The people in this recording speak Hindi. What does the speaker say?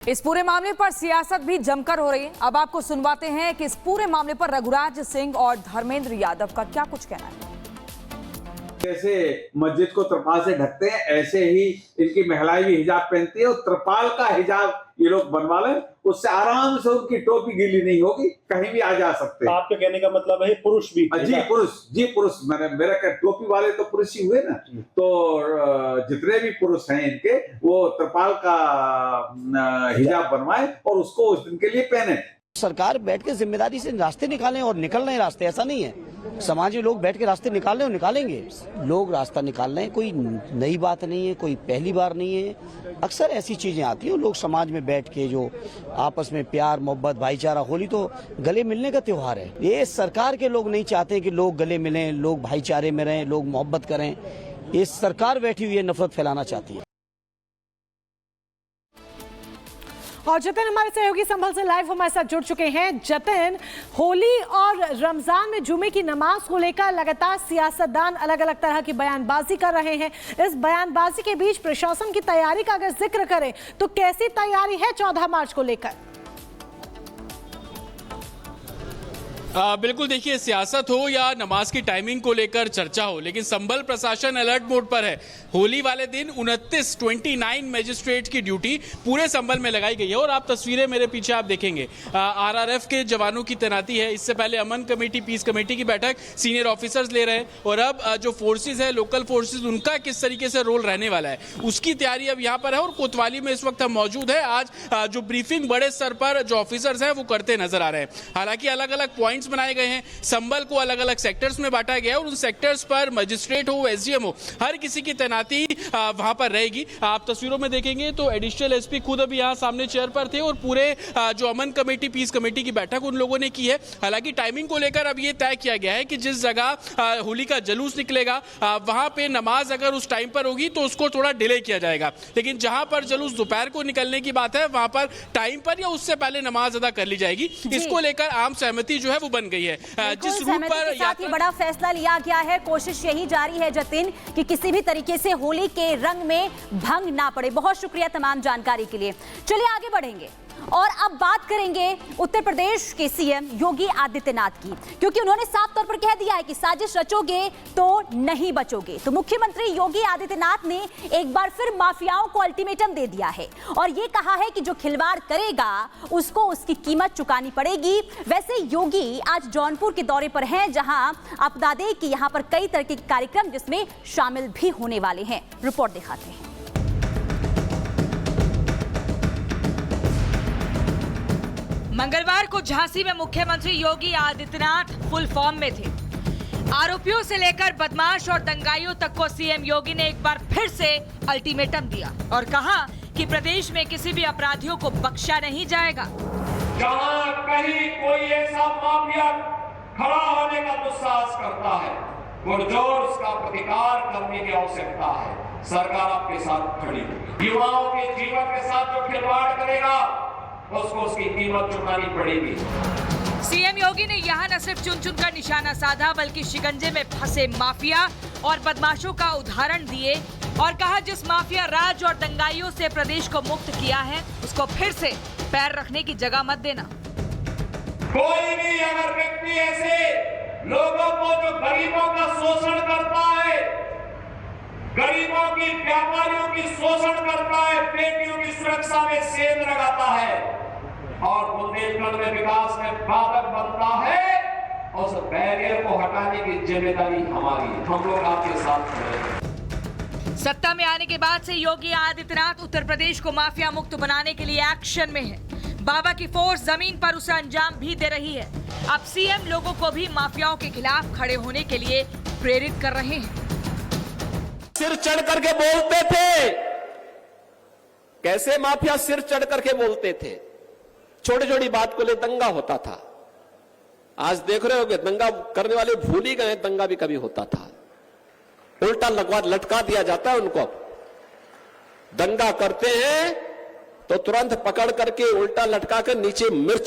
इस पूरे मामले पर सियासत भी जमकर हो रही है। अब आपको सुनवाते हैं कि इस पूरे मामले पर रघुराज सिंह और धर्मेंद्र यादव का क्या कुछ कहना है। जैसे मस्जिद को त्रिपाल से ढकते हैं, ऐसे ही इनकी महिलाएं भी हिजाब पहनती है और त्रिपाल का हिजाब ये लोग बनवा लें, उससे आराम से उनकी टोपी गीली नहीं होगी, कहीं भी आ जा सकते हैं। आपके कहने का मतलब है पुरुष भी? जी पुरुष, मेरा क्या, टोपी वाले तो पुरुष ही हुए ना, तो जितने भी पुरुष हैं इनके, वो त्रिपाल का हिजाब बनवाए और उसको उस दिन के लिए पहने। सरकार बैठ के जिम्मेदारी से रास्ते निकालें और निकल रहे हैं रास्ते, ऐसा नहीं है। समाजी लोग बैठ के रास्ते निकाल रहे हैं और निकालेंगे। लोग रास्ता निकाल रहे हैं, कोई नई बात नहीं है, कोई पहली बार नहीं है। अक्सर ऐसी चीजें आती हैं, लोग समाज में बैठ के जो आपस में प्यार मोहब्बत भाईचारा, होली तो गले मिलने का त्योहार है। ये सरकार के लोग नहीं चाहते कि लोग गले मिलें, लोग भाईचारे में रहें, लोग मोहब्बत करें। ये सरकार बैठी हुई है, नफरत फैलाना चाहती है। और जतिन हमारे सहयोगी संभल से लाइव हमारे साथ जुड़ चुके हैं। जतिन, होली और रमजान में जुमे की नमाज को लेकर लगातार सियासतदान अलग अलग तरह की बयानबाजी कर रहे हैं। इस बयानबाजी के बीच प्रशासन की तैयारी का अगर जिक्र करें तो कैसी तैयारी है 14 मार्च को लेकर? बिल्कुल, देखिए, सियासत हो या नमाज की टाइमिंग को लेकर चर्चा हो, लेकिन संभल प्रशासन अलर्ट मोड पर है। होली वाले दिन 29 मजिस्ट्रेट की ड्यूटी पूरे संभल में लगाई गई है और आप तस्वीरें मेरे पीछे आप देखेंगे, आरआरएफ के जवानों की तैनाती है। इससे पहले अमन कमेटी, पीस कमेटी की बैठक सीनियर ऑफिसर्स ले रहे हैं और अब जो फोर्सेज है, लोकल फोर्सेज, उनका किस तरीके से रोल रहने वाला है उसकी तैयारी अब यहाँ पर है। और कोतवाली में इस वक्त हम मौजूद है। आज जो ब्रीफिंग बड़े स्तर पर जो ऑफिसर्स हैं वो करते नजर आ रहे हैं। हालांकि अलग अलग पॉइंट बनाए गए हैं, संभल को अलग अलग सेक्टर्स में बांटा गया है और उन सेक्टर्स पर मजिस्ट्रेट हो, एसडीएम हो, हर किसी की तैनाती वहां पर रहेगी। आप तस्वीरों में देखेंगे तो एडिशनल एसपी खुद अभी यहां सामने चेयर पर थे और पूरे जो अमन कमेटी, पीस कमेटी की बैठक उन लोगों ने की है। हालांकि टाइमिंग को लेकर अब यह तय किया गया है कि जिस जगह होली का जुलूस निकलेगा वहां पे नमाज अगर उस टाइम पर होगी तो उसको थोड़ा डिले किया जाएगा, लेकिन जहां पर जुलूस दोपहर को निकलने की बात है वहां पर टाइम पर या उससे पहले नमाज अदा कर ली जाएगी। इसको लेकर आम सहमति जो है वो बन गई है। जिस रूट पर साथ ही बड़ा फैसला लिया गया है। कोशिश यही जारी है जतिन कि किसी भी तरीके से होली के रंग में भंग ना पड़े। बहुत शुक्रिया तमाम जानकारी के लिए। चलिए आगे बढ़ेंगे और अब बात करेंगे उत्तर प्रदेश के सीएम योगी आदित्यनाथ की, क्योंकि उन्होंने साफ तौर पर कह दिया है कि साजिश रचोगे तो नहीं बचोगे। तो मुख्यमंत्री योगी आदित्यनाथ ने एक बार फिर माफियाओं को अल्टीमेटम दे दिया है और यह कहा है कि जो खिलवाड़ करेगा उसको उसकी कीमत चुकानी पड़ेगी। वैसे योगी आज जौनपुर के दौरे पर हैं, जहां आप बता दें कि यहां पर कई तरह के कार्यक्रम जिसमें शामिल भी होने वाले हैं। रिपोर्ट दिखाते हैं। मंगलवार को झांसी में मुख्यमंत्री योगी आदित्यनाथ फुल फॉर्म में थे। आरोपियों से लेकर बदमाश और दंगाइयों तक को सीएम योगी ने एक बार फिर से अल्टीमेटम दिया और कहा कि प्रदेश में किसी भी अपराधियों को बख्शा नहीं जाएगा। जहां कहीं कोई ऐसा माफिया खड़ा होने का दुस्साहस करता है, पुरजोर उसका प्रतिकार करने की आवश्यकता है। सरकार आपके साथ खड़ी है। युवाओं के जीवन के साथ जो खिलवाड़ करेगा उसको उसकी कीमत चुकानी पड़ेगी। सीएम योगी ने यहाँ न सिर्फ चुन चुन कर निशाना साधा, बल्कि शिकंजे में फंसे माफिया और बदमाशों का उदाहरण दिए और कहा जिस माफिया राज और दंगाइयों से प्रदेश को मुक्त किया है उसको फिर से पैर रखने की जगह मत देना। कोई भी अगर व्यक्ति ऐसे लोगों को जो गरीबों का शोषण करता है, गरीबों की, व्यापारियों की शोषण करता है, बेटियों की सुरक्षा में सेंध लगाता है और बुंदेलखंड में विकास में बाधक बनता है, उस बैरियर को हटाने की जिम्मेदारी हमारी है। हम लोग आपके साथ खड़े हैं। सत्ता में आने के बाद से योगी आदित्यनाथ उत्तर प्रदेश को माफिया मुक्त बनाने के लिए एक्शन में है। बाबा की फोर्स जमीन पर उसे अंजाम भी दे रही है। अब सीएम लोगों को भी माफियाओं के खिलाफ खड़े होने के लिए प्रेरित कर रहे हैं। सिर चढ़ करके बोलते थे, कैसे माफिया सिर चढ़ करके बोलते थे, छोटी छोटी बात को ले दंगा होता था। आज देख रहे हो कि दंगा करने वाले भूल ही गए दंगा भी कभी होता था। उल्टा लटका दिया जाता है उनको। दंगा करते हैं तो तुरंत पकड़ करके उल्टा लटका कर नीचे मिर्च